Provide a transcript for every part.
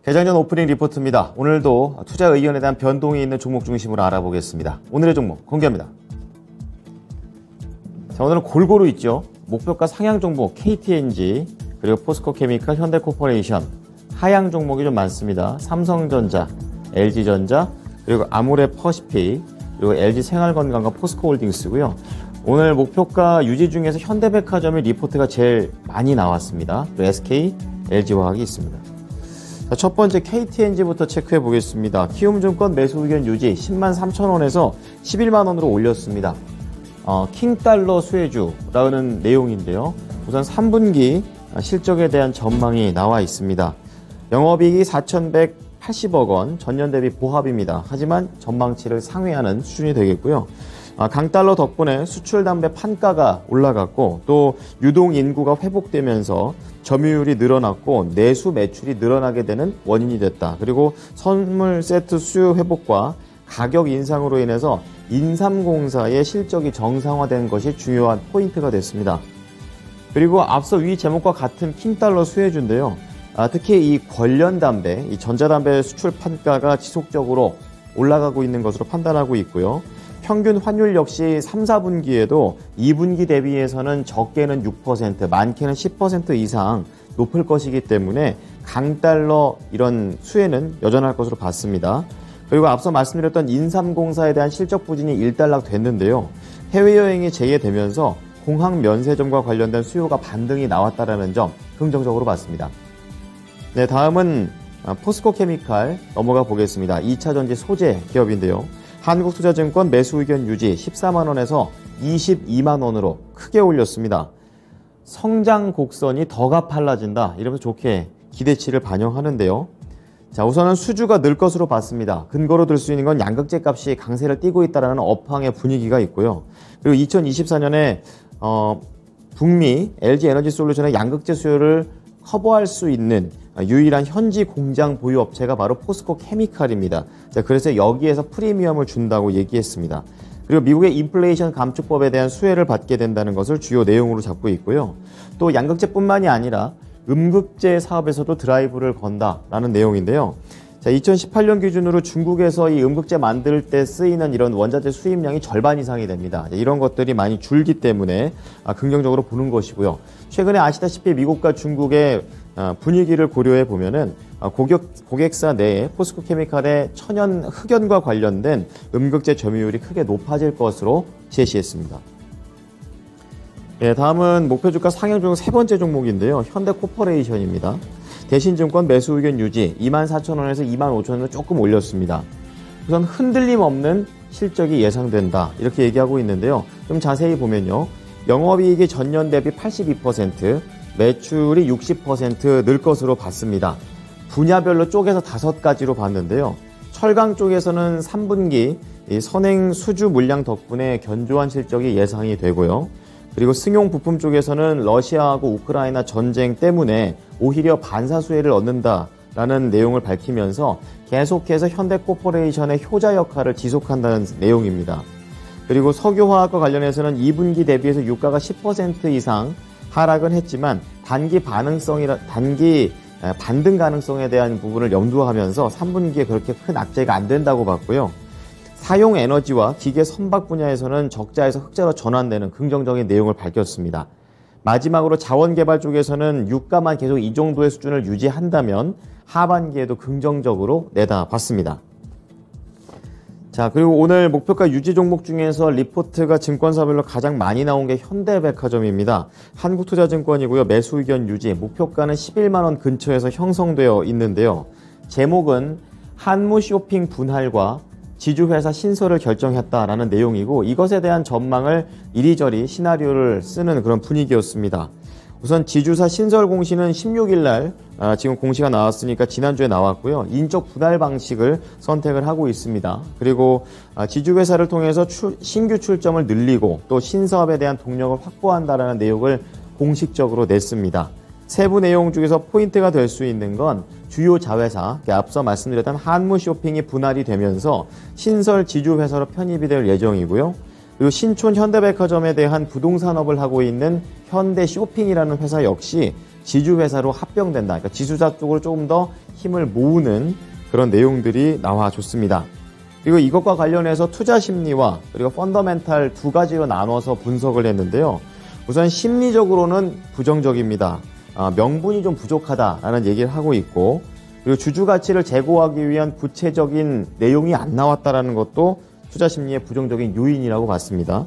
개장전 오프닝 리포트입니다. 오늘도 투자 의견에 대한 변동이 있는 종목 중심으로 알아보겠습니다. 오늘의 종목 공개합니다. 자, 오늘은 골고루 있죠. 목표가 상향 종목 KTNG, 그리고 포스코케미칼, 현대코퍼레이션, 하향 종목이 좀 많습니다. 삼성전자, LG전자, 그리고 아모레퍼시픽, 그리고 LG생활건강과 포스코홀딩스고요. 오늘 목표가 유지 중에서 현대백화점의 리포트가 제일 많이 나왔습니다. 또 SK, LG화학이 있습니다. 자, 첫 번째 KTNG부터 체크해 보겠습니다. 키움증권 매수 의견 유지 10만 3천 원에서 11만 원으로 올렸습니다. 킹달러 수혜주라는 내용인데요. 우선 3분기 실적에 대한 전망이 나와 있습니다. 영업이익이 4,180억 원, 전년 대비 보합입니다. 하지만 전망치를 상회하는 수준이 되겠고요. 강달러 덕분에 수출 담배 판가가 올라갔고, 또 유동 인구가 회복되면서 점유율이 늘어났고 내수 매출이 늘어나게 되는 원인이 됐다. 그리고 선물 세트 수요 회복과 가격 인상으로 인해서 인삼공사의 실적이 정상화된 것이 중요한 포인트가 됐습니다. 그리고 앞서 위 제목과 같은 킹달러 수혜주인데요. 특히 이 관련 담배, 이 전자담배 수출 판가가 지속적으로 올라가고 있는 것으로 판단하고 있고요. 평균 환율 역시 3, 4분기에도 2분기 대비해서는 적게는 6%, 많게는 10% 이상 높을 것이기 때문에 강달러 이런 수혜는 여전할 것으로 봤습니다. 그리고 앞서 말씀드렸던 인삼공사에 대한 실적 부진이 일단락 됐는데요. 해외여행이 재개되면서 공항 면세점과 관련된 수요가 반등이 나왔다는 점 긍정적으로 봤습니다. 네, 다음은 포스코케미칼 넘어가 보겠습니다. 2차전지 소재 기업인데요. 한국투자증권 매수 의견 유지 14만 원에서 22만 원으로 크게 올렸습니다. 성장 곡선이 더 가팔라진다, 이러면서 좋게 기대치를 반영하는데요. 자, 우선은 수주가 늘 것으로 봤습니다. 근거로 들 수 있는 건 양극재 값이 강세를 띠고 있다는 업황의 분위기가 있고요. 그리고 2024년에 북미 LG에너지솔루션의 양극재 수요를 커버할 수 있는 유일한 현지 공장 보유 업체가 바로 포스코케미칼입니다. 자, 그래서 여기에서 프리미엄을 준다고 얘기했습니다. 그리고 미국의 인플레이션 감축법에 대한 수혜를 받게 된다는 것을 주요 내용으로 잡고 있고요. 또 양극재뿐만이 아니라 음극재 사업에서도 드라이브를 건다라는 내용인데요. 자, 2018년 기준으로 중국에서 이 음극재 만들 때 쓰이는 이런 원자재 수입량이 절반 이상이 됩니다. 이런 것들이 많이 줄기 때문에 긍정적으로 보는 것이고요. 최근에 아시다시피 미국과 중국의 분위기를 고려해 보면은 고객사 내에 포스코케미칼의 천연 흑연과 관련된 음극재 점유율이 크게 높아질 것으로 제시했습니다. 네, 다음은 목표주가 상향 중 세 번째 종목인데요. 현대코퍼레이션입니다. 대신증권 매수 의견 유지 24,000원에서 25,000원으로 조금 올렸습니다. 우선 흔들림 없는 실적이 예상된다, 이렇게 얘기하고 있는데요. 좀 자세히 보면요. 영업이익이 전년 대비 82%, 매출이 60% 늘 것으로 봤습니다. 분야별로 쪼개서 5가지로 봤는데요. 철강 쪽에서는 3분기 선행 수주 물량 덕분에 견조한 실적이 예상이 되고요. 그리고 승용 부품 쪽에서는 러시아하고 우크라이나 전쟁 때문에 오히려 반사 수혜를 얻는다라는 내용을 밝히면서 계속해서 현대코퍼레이션의 효자 역할을 지속한다는 내용입니다. 그리고 석유화학과 관련해서는 2분기 대비해서 유가가 10% 이상 하락은 했지만 단기 반등 가능성에 대한 부분을 염두하면서 3분기에 그렇게 큰 악재가 안 된다고 봤고요. 사용 에너지와 기계 선박 분야에서는 적자에서 흑자로 전환되는 긍정적인 내용을 밝혔습니다. 마지막으로 자원개발 쪽에서는 유가만 계속 이 정도의 수준을 유지한다면 하반기에도 긍정적으로 내다봤습니다. 자, 그리고 오늘 목표가 유지 종목 중에서 리포트가 증권사별로 가장 많이 나온 게 현대백화점입니다. 한국투자증권이고요. 매수 의견 유지, 목표가는 11만 원 근처에서 형성되어 있는데요. 제목은 한무 쇼핑 분할과 지주회사 신설을 결정했다라는 내용이고, 이것에 대한 전망을 이리저리 시나리오를 쓰는 그런 분위기였습니다. 우선 지주사 신설 공시는 16일 날 지금 공시가 나왔으니까 지난주에 나왔고요. 인적 분할 방식을 선택을 하고 있습니다. 그리고 지주회사를 통해서 신규 출점을 늘리고 또 신사업에 대한 동력을 확보한다라는 내용을 공식적으로 냈습니다. 세부 내용 중에서 포인트가 될 수 있는 건 주요 자회사, 앞서 말씀드렸던 한무 쇼핑이 분할이 되면서 신설 지주회사로 편입이 될 예정이고요. 그리고 신촌 현대백화점에 대한 부동산업을 하고 있는 현대쇼핑이라는 회사 역시 지주회사로 합병된다. 그러니까 지주사 쪽으로 조금 더 힘을 모으는 그런 내용들이 나와줬습니다. 그리고 이것과 관련해서 투자 심리와 그리고 펀더멘탈 두 가지로 나눠서 분석을 했는데요. 우선 심리적으로는 부정적입니다. 명분이 좀 부족하다라는 얘기를 하고 있고, 그리고 주주 가치를 제고하기 위한 구체적인 내용이 안 나왔다라는 것도 투자 심리의 부정적인 요인이라고 봤습니다.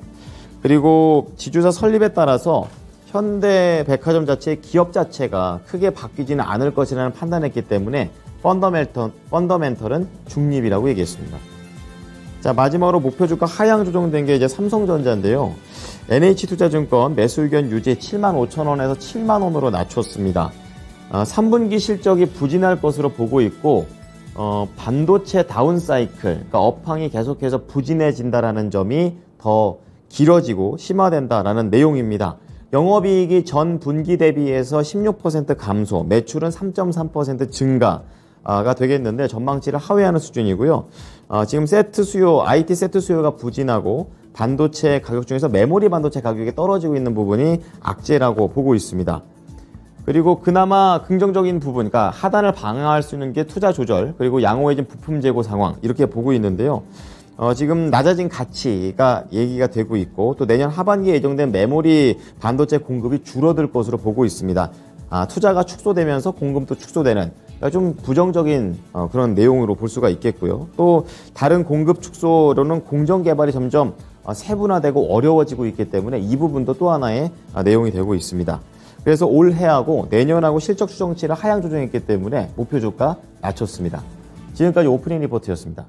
그리고 지주사 설립에 따라서 현대백화점 자체의 기업 자체가 크게 바뀌지는 않을 것이라는 판단했기 때문에 펀더멘털은 중립이라고 얘기했습니다. 자, 마지막으로 목표 주가 하향 조정된 게 이제 삼성전자인데요. NH투자증권 매수 의견 유지 75,000원에서 7만원으로 낮췄습니다. 3분기 실적이 부진할 것으로 보고 있고, 반도체 다운사이클, 그러니까 업황이 계속해서 부진해진다라는 점이 더 길어지고 심화된다라는 내용입니다. 영업이익이 전 분기 대비해서 16% 감소, 매출은 3.3% 증가가 되겠는데 전망치를 하회하는 수준이고요. 지금 세트 수요, IT 세트 수요가 부진하고 반도체 가격 중에서 메모리 반도체 가격이 떨어지고 있는 부분이 악재라고 보고 있습니다. 그리고 그나마 긍정적인 부분, 그러니까 하단을 방어할 수 있는 게 투자 조절, 그리고 양호해진 부품 재고 상황, 이렇게 보고 있는데요. 지금 낮아진 가치가 얘기가 되고 있고, 또 내년 하반기에 예정된 메모리 반도체 공급이 줄어들 것으로 보고 있습니다. 투자가 축소되면서 공급도 축소되는, 그러니까 좀 부정적인 그런 내용으로 볼 수가 있겠고요. 또 다른 공급 축소로는 공정 개발이 점점 세분화되고 어려워지고 있기 때문에 이 부분도 또 하나의 내용이 되고 있습니다. 그래서 올해하고 내년하고 실적 추정치를 하향 조정했기 때문에 목표 주가 낮췄습니다. 지금까지 오프닝 리포트였습니다.